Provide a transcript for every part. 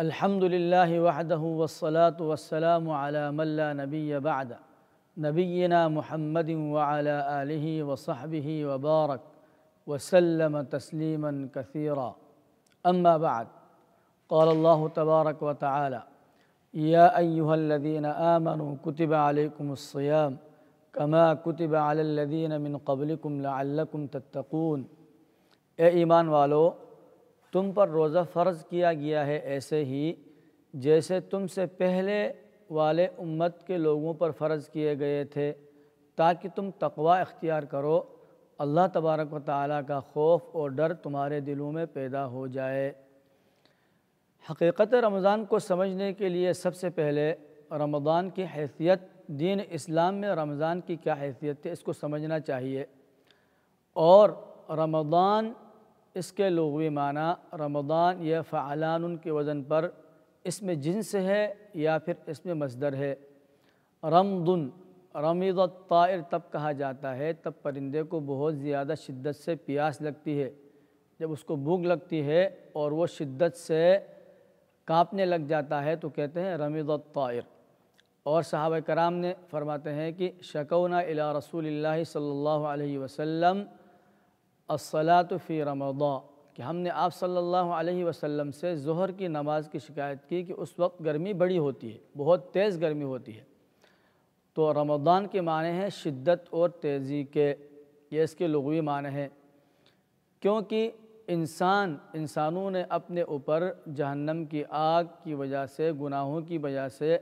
الحمد للہ وحدہ والصلاة والسلام علی من لا نبی بعد نبینا محمد وعلی آلہ وصحبہ وبارک وسلم تسلیما کثیرا اما بعد قال اللہ تبارک وتعالی یا ایہا الذین آمنوا کتب علیکم الصیام کما کتب علی الذین من قبلکم لعلکم تتقون۔ اے ایمان والو، تم پر روزہ فرض کیا گیا ہے ایسے ہی جیسے تم سے پہلے والے امت کے لوگوں پر فرض کیے گئے تھے، تاکہ تم تقوی اختیار کرو، اللہ تبارک و تعالیٰ کا خوف اور ڈر تمہارے دلوں میں پیدا ہو جائے۔ حقیقت رمضان کو سمجھنے کے لیے سب سے پہلے رمضان کی حیثیت، دین اسلام میں رمضان کی کیا حیثیت ہے، اس کو سمجھنا چاہیے۔ اور رمضان، اس کے لغوی معنی رمضان یہ فعلان کے وزن پر اسم جنس ہے یا پھر اسم مصدر ہے۔ رمضن، رمض الطائر تب کہا جاتا ہے تب پرندے کو بہت زیادہ شدت سے پیاس لگتی ہے، جب اس کو بھوک لگتی ہے اور وہ شدت سے کانپنے لگ جاتا ہے تو کہتے ہیں رمض الطائر۔ اور صحابہ کرام نے فرماتے ہیں کہ شکونا الی رسول اللہ صلی اللہ علیہ وسلم الصلاۃ فی رمضان، کہ ہم نے آپ صلی اللہ علیہ وسلم سے ظہر کی نماز کی شکایت کی کہ اس وقت گرمی بڑی ہوتی ہے، بہت تیز گرمی ہوتی ہے۔ تو رمضان کے معنی ہیں شدت اور تیزی کے، یہ اس کے لغوی معنی ہیں، کیونکہ انسانوں نے اپنے اوپر جہنم کی آگ کی وجہ سے، گناہوں کی وجہ سے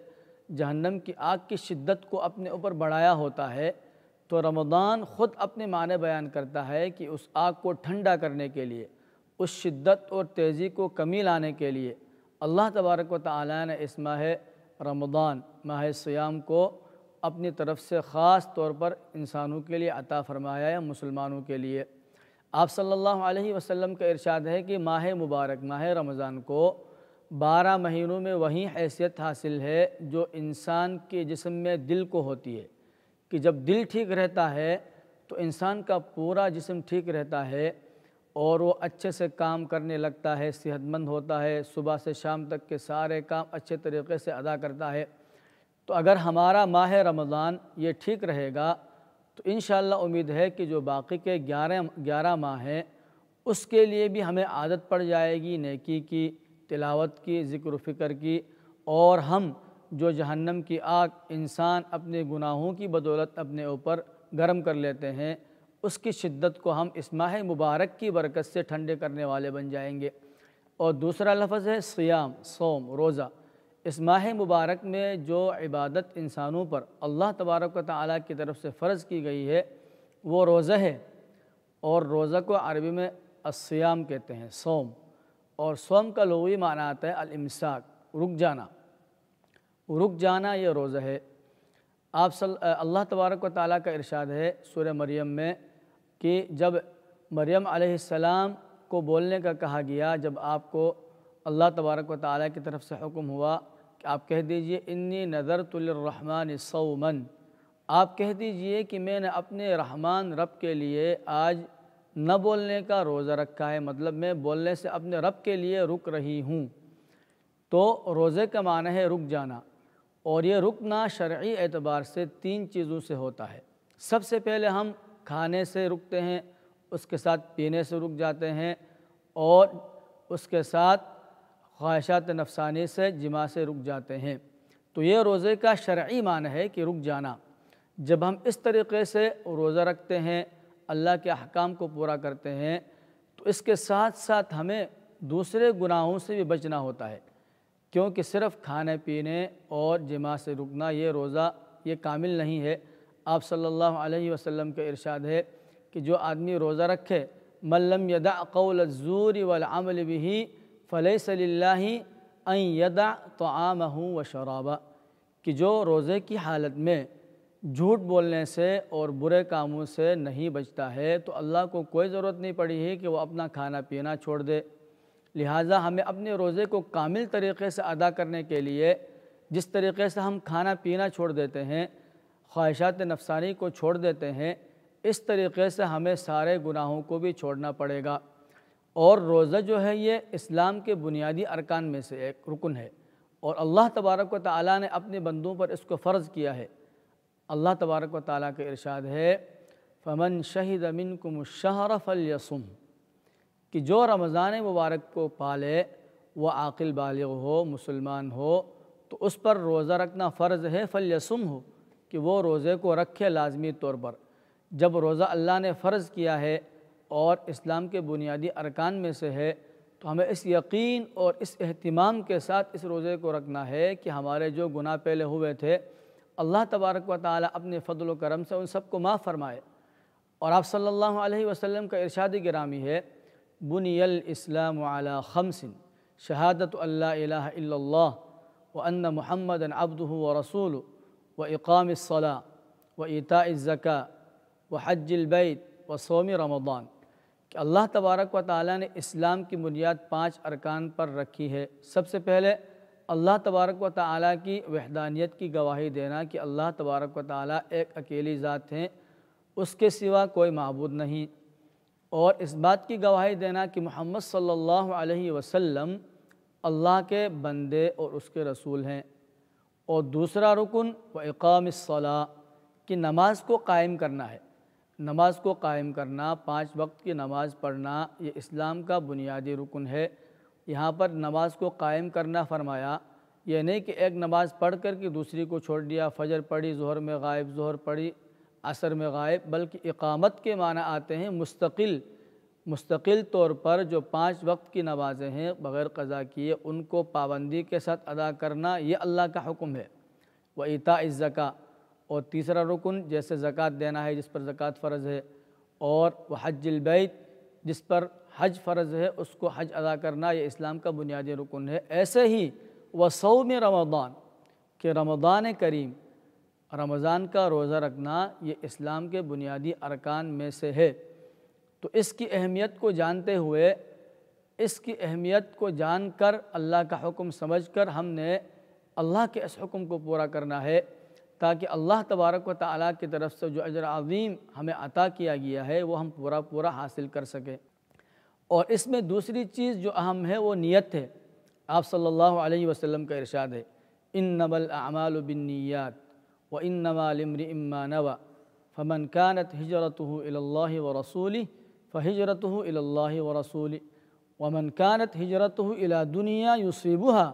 جہنم کی آگ کی شدت کو اپنے اوپر بڑھایا ہوتا ہے۔ تو رمضان خود اپنے معنی بیان کرتا ہے کہ اس آگ کو ٹھنڈا کرنے کے لیے، اس شدت اور تیزی کو کمی لانے کے لیے اللہ تبارک و تعالیٰ نے اس ماہ رمضان، ماہ صیام کو اپنی طرف سے خاص طور پر انسانوں کے لیے عطا فرمایا ہے، مسلمانوں کے لیے۔ آپ صلی اللہ علیہ وسلم کا ارشاد ہے کہ ماہ مبارک، ماہ رمضان کو 12 مہینوں میں وہی حیثیت حاصل ہے جو انسان کے جسم میں دل کو ہوتی ہے، کہ جب دل ٹھیک رہتا ہے تو انسان کا پورا جسم ٹھیک رہتا ہے اور وہ اچھے سے کام کرنے لگتا ہے، صحت مند ہوتا ہے، صبح سے شام تک کے سارے کام اچھے طریقے سے ادا کرتا ہے۔ تو اگر ہمارا ماہ رمضان یہ ٹھیک رہے گا تو انشاءاللہ امید ہے کہ جو باقی کے 11 ماہ ہیں اس کے لیے بھی ہمیں عادت پڑ جائے گی نیکی کی، تلاوت کی، ذکر و فکر کی، اور ہم جو جہنم کی آگ انسان اپنے گناہوں کی بدولت اپنے اوپر گرم کر لیتے ہیں، اس کی شدت کو ہم اس ماہ مبارک کی برکت سے ٹھنڈے کرنے والے بن جائیں گے۔ اور دوسرا لفظ ہے صیام، صوم، روزہ۔ اس ماہ مبارک میں جو عبادت انسانوں پر اللہ تبارک و تعالیٰ کی طرف سے فرض کی گئی ہے وہ روزہ ہے، اور روزہ کو عربی میں الصیام کہتے ہیں، صوم۔ اور صوم کا لغوی معنی آتا ہے الامساک، رک جانا، رک جانا یہ روزہ ہے۔ اللہ تبارک و تعالیٰ کا ارشاد ہے سورہ مریم میں کہ جب مریم علیہ السلام کو بولنے کا کہا گیا، جب آپ کو اللہ تبارک و تعالیٰ کی طرف سے حکم ہوا کہ آپ کہہ دیجئے انی نذرت للرحمن صوما، آپ کہہ دیجئے کہ میں نے اپنے رحمان رب کے لیے آج نہ بولنے کا روزہ رکھا ہے، مطلب میں بولنے سے اپنے رب کے لیے رک رہی ہوں۔ تو روزے کا معنی ہے رک جانا، اور یہ رکنا شرعی اعتبار سے 3 چیزوں سے ہوتا ہے۔ سب سے پہلے ہم کھانے سے رکتے ہیں، اس کے ساتھ پینے سے رک جاتے ہیں، اور اس کے ساتھ خواہشات نفسانی سے، جماع سے رک جاتے ہیں۔ تو یہ روزے کا شرعی معنی ہے کہ رک جانا۔ جب ہم اس طریقے سے روزہ رکھتے ہیں، اللہ کے احکام کو پورا کرتے ہیں، تو اس کے ساتھ ساتھ ہمیں دوسرے گناہوں سے بھی بچنا ہوتا ہے، کیونکہ صرف کھانے پینے اور جماع سے رکنا یہ روزہ یہ کامل نہیں ہے۔ آپ صلی اللہ علیہ وسلم کا ارشاد ہے کہ جو آدمی روزہ رکھے من لم يدع قول الزور والعمل به فليس لله ان يدع طعامه وشرابه، کہ جو روزے کی حالت میں جھوٹ بولنے سے اور برے کاموں سے نہیں بچتا ہے تو اللہ کو کوئی ضرورت نہیں پڑی ہے کہ وہ اپنا کھانا پینا چھوڑ دے۔ لہٰذا ہمیں اپنے روزے کو کامل طریقے سے ادا کرنے کے لیے جس طریقے سے ہم کھانا پینا چھوڑ دیتے ہیں، خواہشات نفسانی کو چھوڑ دیتے ہیں، اس طریقے سے ہمیں سارے گناہوں کو بھی چھوڑنا پڑے گا۔ اور روزہ جو ہے یہ اسلام کے بنیادی ارکان میں سے ایک رکن ہے، اور اللہ تبارک و تعالیٰ نے اپنے بندوں پر اس کو فرض کیا ہے۔ اللہ تبارک و تعالیٰ کا ارشاد ہے فَمَنْ شَهِدَ مِنْكُمُ الشَّهْرَ فَلْيَصُمْ، کہ جو رمضان مبارک کو پالے وہ عاقل بالغ ہو، مسلمان ہو، تو اس پر روزہ رکھنا فرض ہے، فَلْيَصُمْ ہو کہ وہ روزے کو رکھے لازمی طور پر۔ جب روزہ اللہ نے فرض کیا ہے اور اسلام کے بنیادی ارکان میں سے ہے، تو ہمیں اس یقین اور اس اہتمام کے ساتھ اس روزے کو رکھنا ہے کہ ہمارے جو گناہ پہلے ہوئے تھے اللہ تبارک و تعالیٰ اپنے فضل و کرم سے ان سب کو معاف فرمائے۔ اور آپ صلی اللہ علیہ وسلم کا ارشاد گرامی ہے بنی الاسلام علی خمس شہادت ان لا الہ الا اللہ وان محمدا عبدہ ورسولہ واقام الصلاۃ وایتاء الزکاۃ وحج البیت وصوم رمضان، کہ اللہ تبارک و تعالیٰ نے اسلام کی بنیاد 5 ارکان پر رکھی ہے۔ سب سے پہلے اللہ تبارک و تعالیٰ کی وحدانیت کی گواہی دینا کہ اللہ تبارک و تعالیٰ ایک اکیلی ذات ہیں، اس کے سوا کوئی معبود نہیں، اور اس بات کی گواہی دینا کہ محمد صلی اللہ علیہ وسلم اللہ کے بندے اور اس کے رسول ہیں۔ اور دوسرا رکن وإقام الصلاۃ، کہ نماز کو قائم کرنا ہے۔ نماز کو قائم کرنا، 5 وقت کی نماز پڑھنا، یہ اسلام کا بنیادی رکن ہے۔ یہاں پر نماز کو قائم کرنا فرمایا، یہ نہیں کہ ایک نماز پڑھ کر کے دوسری کو چھوڑ دیا، فجر پڑھی ظہر میں غائب، ظہر پڑھی عصر میں غائب، بلکہ اقامت کے معنی آتے ہیں مستقل طور پر جو 5 وقت کی نمازیں ہیں بغیر قضا کیے ان کو پابندی کے ساتھ ادا کرنا، یہ اللہ کا حکم ہے۔ وایتاء الزکاۃ، اور تیسرا رکن جیسے زکوٰۃ دینا ہے جس پر زکوٰۃ فرض ہے، اور وحج البیت، جس پر حج فرض ہے اس کو حج ادا کرنا، یہ اسلام کا بنیادی رکن ہے۔ ایسے ہی وصوم رمضان، کہ رمضان کریم، رمضان کا روزہ رکھنا یہ اسلام کے بنیادی ارکان میں سے ہے۔ تو اس کی اہمیت کو جانتے ہوئے، اس کی اہمیت کو جان کر، اللہ کا حکم سمجھ کر ہم نے اللہ کے اس حکم کو پورا کرنا ہے، تاکہ اللہ تبارک و تعالیٰ کی طرف سے جو اجر عظیم ہمیں عطا کیا گیا ہے وہ ہم پورا حاصل کر سکیں۔ اور اس میں دوسری چیز جو اہم ہے وہ نیت ہے۔ آپ صلی اللہ علیہ وسلم کا ارشاد ہے انما الاعمال بالنیات وانما لامرئ ما نوى فمن كانت هجرته الى الله ورسوله فهجرته الى الله ورسوله ومن كانت هجرته الى دنيا يصيبها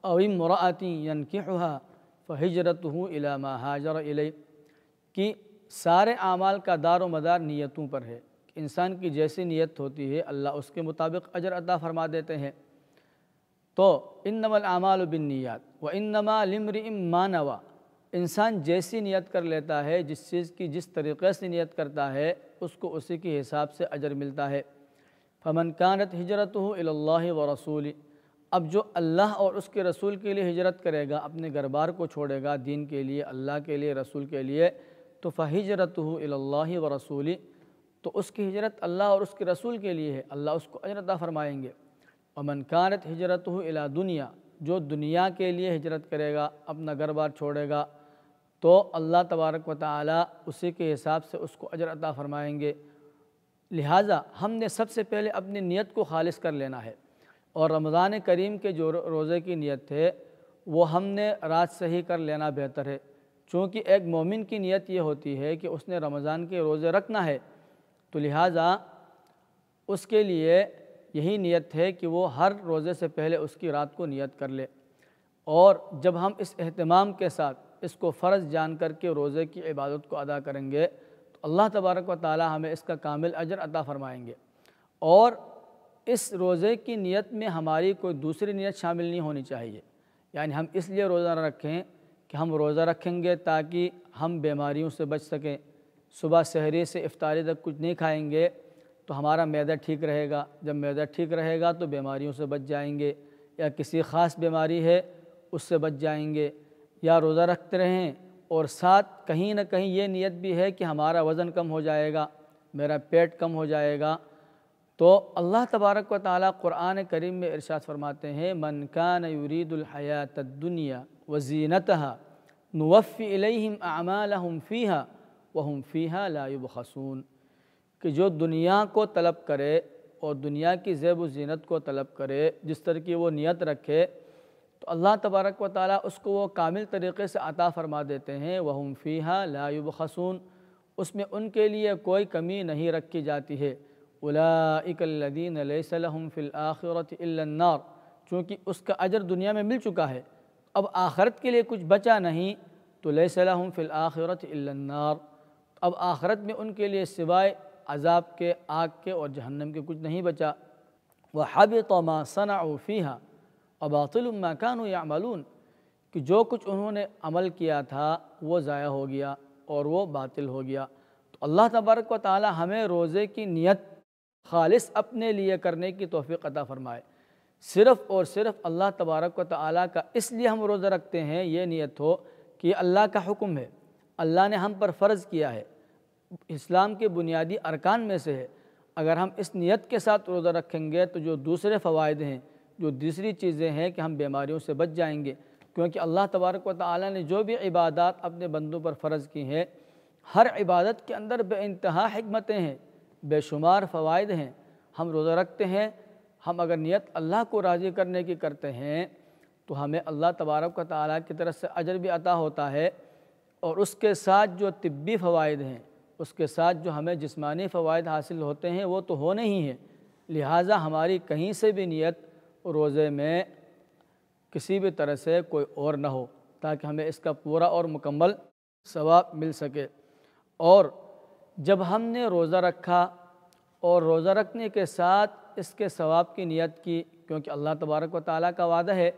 او امرأة ينكحها فہجرتہ الی ما ہاجر الیہ، کہ سارے اعمال کا دار و مدار نیتوں پر ہے۔ انسان کی جیسی نیت ہوتی ہے اللہ اس کے مطابق اجر عطا فرما دیتے ہیں۔ تو انما الاعمال بالنیات وانما لامرئ ما نوى، انسان جیسی نیت کر لیتا ہے، جس چیز کی جس طریقے سے نیت کرتا ہے اس کو اسی کے حساب سے اجر ملتا ہے۔ فمن كانت ہجرتہ الی اللہ ورسولہ، اب جو اللہ اور اس کے رسول کے لیے ہجرت کرے گا، اپنے گھر بار کو چھوڑے گا دین کے لیے، اللہ کے لیے، رسول کے لیے، تو فہجرتہ الی اللہ ورسولہ، تو اس کی ہجرت اللہ اور اس کے رسول کے لیے ہے، اللہ اس کو اجر عطا فرمائیں گے۔ ومن كانت ہجرتہ الی دنیا، جو دنیا کے لیے ہجرت کرے گا، اپنا گھر بار چھوڑے گا، تو اللہ تبارک و تعالیٰ اسی کے حساب سے اس کو اجر عطا فرمائیں گے۔ لہٰذا ہم نے سب سے پہلے اپنی نیت کو خالص کر لینا ہے، اور رمضان کریم کے جو روزے کی نیت ہے وہ ہم نے رات سے ہی کر لینا بہتر ہے، چونکہ ایک مومن کی نیت یہ ہوتی ہے کہ اس نے رمضان کے روزے رکھنا ہے، تو لہٰذا اس کے لیے یہی نیت ہے کہ وہ ہر روزے سے پہلے اس کی رات کو نیت کر لے۔ اور جب ہم اس اہتمام کے ساتھ اس کو فرض جان کر کے روزے کی عبادت کو ادا کریں گے تو اللہ تبارک و تعالی ہمیں اس کا کامل اجر عطا فرمائیں گے۔ اور اس روزے کی نیت میں ہماری کوئی دوسری نیت شامل نہیں ہونی چاہیے، یعنی ہم اس لیے روزہ نہ رکھیں کہ ہم روزہ رکھیں گے تاکہ ہم بیماریوں سے بچ سکیں، صبح سحری سے افطاری تک کچھ نہیں کھائیں گے تو ہمارا معدہ ٹھیک رہے گا، جب معدہ ٹھیک رہے گا تو بیماریوں سے بچ جائیں گے، یا کسی خاص بیماری ہے اس سے بچ جائیں گے، یا روزہ رکھتے رہیں اور ساتھ کہیں نہ کہیں یہ نیت بھی ہے کہ ہمارا وزن کم ہو جائے گا، میرا پیٹ کم ہو جائے گا، تو اللہ تبارک و تعالیٰ قرآن کریم میں ارشاد فرماتے ہیں من کان یرید الحیات الدنیا وزینتہا نوفی الیہم اعمالہم فیہا وہم فیہا لا یبخسون، کہ جو دنیا کو طلب کرے اور دنیا کی زیب و زینت کو طلب کرے، جس طرح کی وہ نیت رکھے، تو اللہ تبارک و تعالیٰ اس کو وہ کامل طریقے سے عطا فرما دیتے ہیں۔ وَهُمْ فِيهَا لَا يُبْخَسُونَ، اس میں ان کے لیے کوئی کمی نہیں رکھی جاتی ہے۔ أُولَٰئِكَ الَّذِينَ لَيْسَ لَهُمْ فِي الْآخِرَةِ إِلَّا النَّارُ، چونکہ اس کا اجر دنیا میں مل چکا ہے، اب آخرت کے لیے کچھ بچا نہیں، تو لَيْسَ لَهُمْ فِي الْآخِرَةِ إِلَّا النَّارُ، اب آخرت میں ان کے لیے سوائے عذاب کے، آگ کے اور جہنم کے کچھ نہیں بچا۔ وَحَبِطَ مَا صَنَعُوا فِيهَا وَبَاطِلٌ مَا كَانُوا يَعْمَلُونَ، کہ جو کچھ انہوں نے عمل کیا تھا وہ ضائع ہو گیا اور وہ باطل ہو گیا۔ تو اللہ تبارک و تعالی ہمیں روزے کی نیت خالص اپنے لیے کرنے کی توفیق عطا فرمائے۔ صرف اور صرف اللہ تبارک و تعالی کا اس لیے ہم روزہ رکھتے ہیں، یہ نیت ہو کہ یہ اللہ کا حکم ہے، اللہ نے ہم پر فرض کیا ہے، اسلام کے بنیادی ارکان میں سے ہے۔ اگر ہم اس نیت کے ساتھ روزہ رکھیں گے تو جو دوسرے فوائد ہیں، جو دوسری چیزیں ہیں کہ ہم بیماریوں سے بچ جائیں گے، کیونکہ اللہ تبارک و تعالی نے جو بھی عبادات اپنے بندوں پر فرض کی ہیں، ہر عبادت کے اندر بے انتہا حکمتیں ہیں، بے شمار فوائد ہیں۔ ہم روزہ رکھتے ہیں، ہم اگر نیت اللہ کو راضی کرنے کی کرتے ہیں تو ہمیں اللہ تبارک و تعالی کی طرف سے اجر بھی عطا ہوتا ہے، اور اس کے ساتھ جو طبی فوائد ہیں، اس کے ساتھ جو ہمیں جسمانی فوائد حاصل ہوتے ہیں وہ تو ہونے ہی ہیں۔ لہٰذا ہماری کہیں سے بھی نیت روزے میں کسی بھی طرح سے کوئی اور نہ ہو، تاکہ ہمیں اس کا پورا اور مکمل ثواب مل سکے۔ اور جب ہم نے روزہ رکھا اور روزہ رکھنے کے ساتھ اس کے ثواب کی نیت کی، کیونکہ اللہ تبارک و تعالیٰ کا وعدہ ہے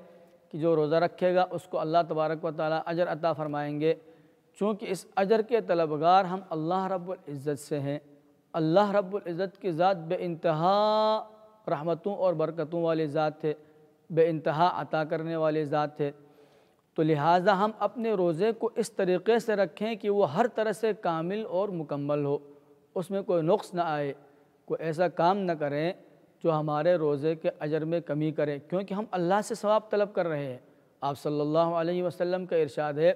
کہ جو روزہ رکھے گا اس کو اللہ تبارک و تعالیٰ اجر عطا فرمائیں گے، چونکہ اس اجر کے طلبگار ہم اللہ رب العزت سے ہیں۔ اللہ رب العزت کی ذات بے انتہا رحمتوں اور برکتوں والی ذات ہے، بے انتہا عطا کرنے والی ذات ہے، تو لہٰذا ہم اپنے روزے کو اس طریقے سے رکھیں کہ وہ ہر طرح سے کامل اور مکمل ہو، اس میں کوئی نقص نہ آئے، کوئی ایسا کام نہ کریں جو ہمارے روزے کے اجر میں کمی کرے، کیونکہ ہم اللہ سے ثواب طلب کر رہے ہیں۔ آپ صلی اللہ علیہ وسلم کا ارشاد ہے،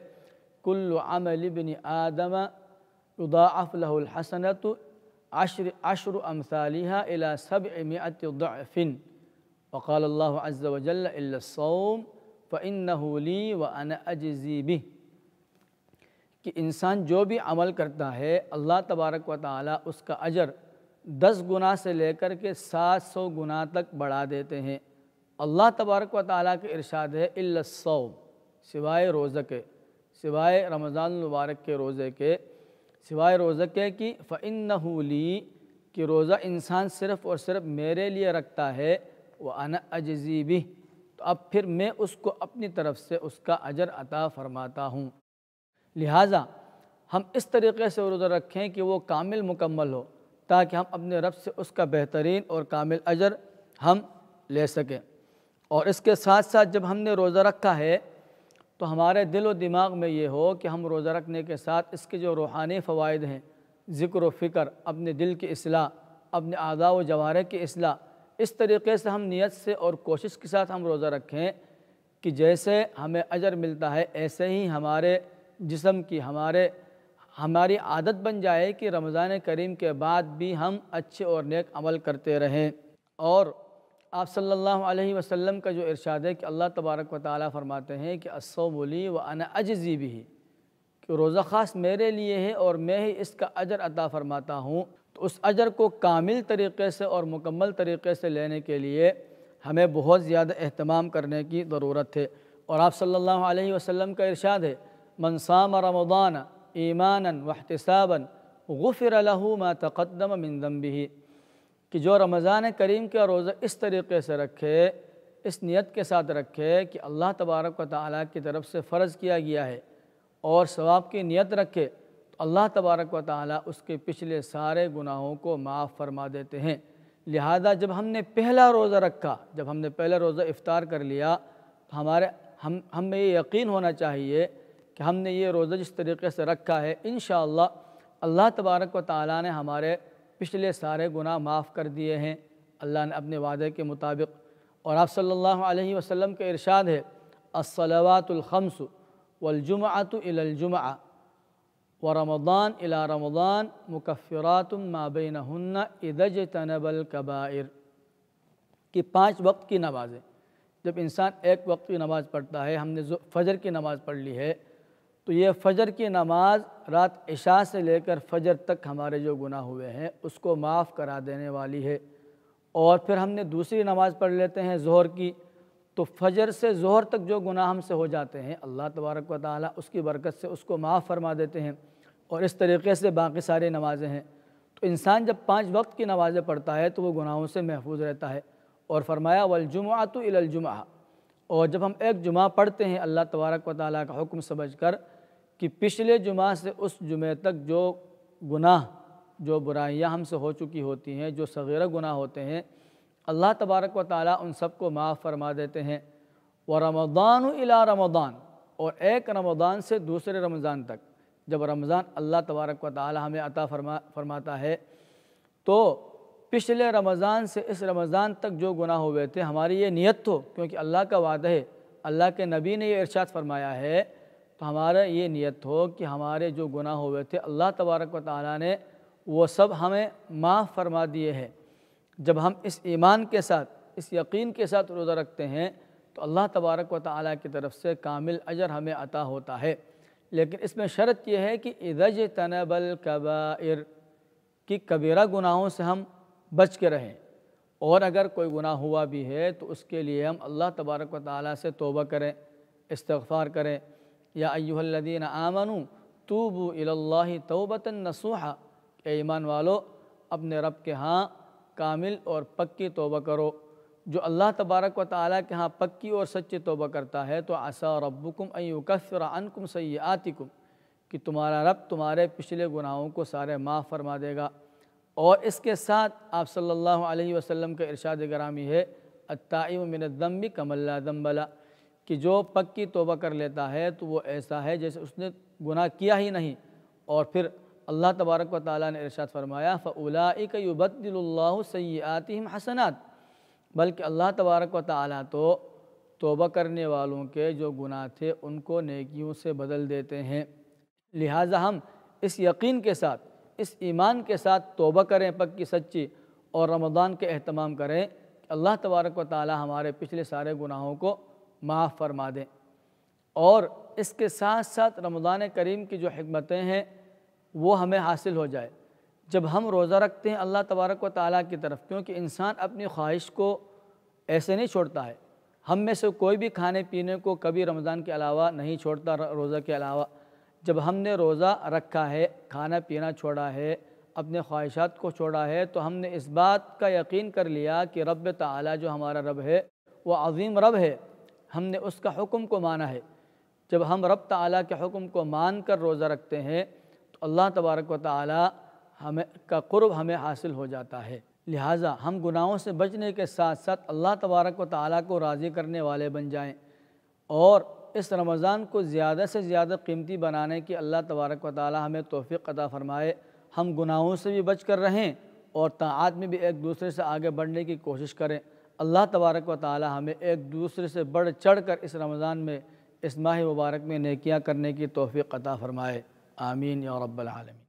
کل عمل ابن آدم یضاعف له الحسنۃ عشر امثالها الى 700 ضعف، وقال اللہ عز وجل الا الصوم فانه لی وانا اجزی بہ، کہ انسان جو بھی عمل کرتا ہے اللہ تبارک و تعالی اس کا اجر 10 گنا سے لے کر کے 700 گنا تک بڑھا دیتے ہیں۔ اللہ تبارک و تعالیٰ کے ارشاد ہے الا الصوم، سوائے روزہ کے، سوائے رمضان المبارک کے روزے کے، سوائے روزہ کے کی فإنہ لی، کہ روزہ انسان صرف اور صرف میرے لیے رکھتا ہے، وَأَنَا أَجْزِي بِهِ، تو اب پھر میں اس کو اپنی طرف سے اس کا اجر عطا فرماتا ہوں۔ لہٰذا ہم اس طریقے سے روزہ رکھیں کہ وہ کامل مکمل ہو، تاکہ ہم اپنے رب سے اس کا بہترین اور کامل اجر ہم لے سکیں۔ اور اس کے ساتھ ساتھ جب ہم نے روزہ رکھا ہے تو ہمارے دل و دماغ میں یہ ہو کہ ہم روزہ رکھنے کے ساتھ اس کے جو روحانی فوائد ہیں، ذکر و فکر، اپنے دل کی اصلاح، اپنے اعضاء و جوارح کی اصلاح، اس طریقے سے ہم نیت سے اور کوشش کے ساتھ ہم روزہ رکھیں کہ جیسے ہمیں اجر ملتا ہے ایسے ہی ہمارے جسم کی، ہماری عادت بن جائے کہ رمضان کریم کے بعد بھی ہم اچھے اور نیک عمل کرتے رہیں۔ اور آپ صلی اللہ علیہ وسلم کا جو ارشاد ہے کہ اللہ تبارک و تعالیٰ فرماتے ہیں کہ الصوم لی وانا اجزی بہ، کہ روزہ خاص میرے لیے ہے اور میں ہی اس کا اجر عطا فرماتا ہوں، تو اس اجر کو کامل طریقے سے اور مکمل طریقے سے لینے کے لیے ہمیں بہت زیادہ اہتمام کرنے کی ضرورت ہے۔ اور آپ صلی اللہ علیہ وسلم کا ارشاد ہے من صام رمضان ایمانا واحتسابا غفر له ما تقدم من ذنبہ، کہ جو رمضان کریم کا روزہ اس طریقے سے رکھے، اس نیت کے ساتھ رکھے کہ اللہ تبارک و تعالیٰ کی طرف سے فرض کیا گیا ہے اور ثواب کی نیت رکھے، تو اللہ تبارک و تعالیٰ اس کے پچھلے سارے گناہوں کو معاف فرما دیتے ہیں۔ لہذا جب ہم نے پہلا روزہ رکھا، جب ہم نے پہلا روزہ افطار کر لیا، تو ہم میں یہ یقین ہونا چاہیے کہ ہم نے یہ روزہ جس طریقے سے رکھا ہے انشاءاللہ اللہ تبارک و تعالیٰ نے ہمارے پچھلے سارے گناہ معاف کر دیے ہیں، اللہ نے اپنے وعدے کے مطابق۔ اور آپ صلی اللہ علیہ وسلم کا ارشاد ہے الصلوات الخمس والجمعۃ الی الجمعہ ورمضان الی رمضان مکفرات ما بینہن اذا اجتنب الکبائر، کہ 5 وقت کی نمازیں، جب انسان ایک وقت کی نماز پڑھتا ہے، ہم نے فجر کی نماز پڑھ لی ہے، تو یہ فجر کی نماز رات عشاء سے لے کر فجر تک ہمارے جو گناہ ہوئے ہیں اس کو معاف کرا دینے والی ہے۔ اور پھر ہم نے دوسری نماز پڑھ لیتے ہیں ظہر کی، تو فجر سے ظہر تک جو گناہ ہم سے ہو جاتے ہیں اللہ تبارک و تعالیٰ اس کی برکت سے اس کو معاف فرما دیتے ہیں، اور اس طریقے سے باقی ساری نمازیں ہیں۔ تو انسان جب 5 وقت کی نمازیں پڑھتا ہے تو وہ گناہوں سے محفوظ رہتا ہے۔ اور فرمایا والجمعۃ الی الجمعہ، اور جب ہم ایک جمعہ پڑھتے ہیں اللہ تبارک و تعالیٰ کا حکم سمجھ کر کہ پچھلے جمعہ سے اس جمعے تک جو گناہ، جو برائیاں ہم سے ہو چکی ہوتی ہیں، جو صغیرہ گناہ ہوتے ہیں، اللہ تبارک و تعالیٰ ان سب کو معاف فرما دیتے ہیں۔ ورمضان الی رمضان، اور ایک رمضان سے دوسرے رمضان تک، جب رمضان اللہ تبارک و تعالیٰ ہمیں عطا فرماتا ہے تو پچھلے رمضان سے اس رمضان تک جو گناہ ہوئے تھے ہماری یہ نیت ہو، کیونکہ اللہ کا وعدہ ہے، اللہ کے نبی نے یہ ارشاد فرمایا ہے، تو ہمارا یہ نیت ہو کہ ہمارے جو گناہ ہوئے تھے اللہ تبارک و تعالیٰ نے وہ سب ہمیں معاف فرما دیے ہیں۔ جب ہم اس ایمان کے ساتھ، اس یقین کے ساتھ روزہ رکھتے ہیں تو اللہ تبارک و تعالیٰ کی طرف سے کامل اجر ہمیں عطا ہوتا ہے۔ لیکن اس میں شرط یہ ہے کہ اذا اجتنب الکبائر، کہ کبیرہ گناہوں سے ہم بچ کے رہیں، اور اگر کوئی گناہ ہوا بھی ہے تو اس کے لیے ہم اللہ تبارک و تعالیٰ سے توبہ کریں، استغفار کریں۔ یا ایھا الذین آمنوا توبوا الی اللہ توبۃ نصوحا، اے ایمان والو اپنے رب کے ہاں کامل اور پکی توبہ کرو۔ جو اللہ تبارک و تعالیٰ کے ہاں پکی اور سچی توبہ کرتا ہے تو عسیٰ ربکم ان یکفر عنکم سیئاتکم، کہ تمہارا رب تمہارے پچھلے گناہوں کو سارے معاف فرما دے گا۔ اور اس کے ساتھ آپ صلی اللہ علیہ وسلم کا ارشاد گرامی ہے التائب من الذنب کمن لا ذنب لہ، کہ جو پکی توبہ کر لیتا ہے تو وہ ایسا ہے جیسے اس نے گناہ کیا ہی نہیں۔ اور پھر اللہ تبارک و تعالیٰ نے ارشاد فرمایا فَأُولَٰئِكَ يُبَدِّلُ اللَّهُ سَيِّئَاتِهِمْ حَسَنَات، بلکہ اللہ تبارک و تعالیٰ تو توبہ کرنے والوں کے جو گناہ تھے ان کو نیکیوں سے بدل دیتے ہیں۔ لہٰذا ہم اس یقین کے ساتھ، اس ایمان کے ساتھ توبہ کریں پکی سچی، اور رمضان کے اہتمام کریں کہ اللہ تبارک و تعالیٰ ہمارے پچھلے سارے گناہوں کو معاف فرما دیں۔ اور اس کے ساتھ ساتھ رمضان کریم کی جو حکمتیں ہیں وہ ہمیں حاصل ہو جائے۔ جب ہم روزہ رکھتے ہیں اللہ تبارک و تعالیٰ کی طرف، کیونکہ انسان اپنی خواہش کو ایسے نہیں چھوڑتا ہے، ہم میں سے کوئی بھی کھانے پینے کو کبھی رمضان کے علاوہ نہیں چھوڑتا، روزہ کے علاوہ۔ جب ہم نے روزہ رکھا ہے، کھانا پینا چھوڑا ہے، اپنے خواہشات کو چھوڑا ہے، تو ہم نے اس بات کا یقین کر لیا کہ رب تعالیٰ جو ہمارا رب ہے وہ عظیم رب ہے، ہم نے اس کا حکم کو مانا ہے۔ جب ہم رب تعالیٰ کے حکم کو مان کر روزہ رکھتے ہیں تو اللہ تبارک و تعالیٰ کا قرب ہمیں حاصل ہو جاتا ہے۔ لہٰذا ہم گناہوں سے بچنے کے ساتھ ساتھ اللہ تبارک و تعالیٰ کو راضی کرنے والے بن جائیں، اور اس رمضان کو زیادہ سے زیادہ قیمتی بنانے کی اللہ تبارک و تعالیٰ ہمیں توفیق عطا فرمائے۔ ہم گناہوں سے بھی بچ کر رہیں اور طاعات میں بھی ایک دوسرے سے آگے بڑھنے کی کوشش کریں۔ اللہ تبارک و تعالیٰ ہمیں ایک دوسرے سے بڑھ چڑھ کر اس رمضان میں، اس ماہ مبارک میں نیکیاں کرنے کی توفیق عطا فرمائے۔ آمین یا رب العالمین۔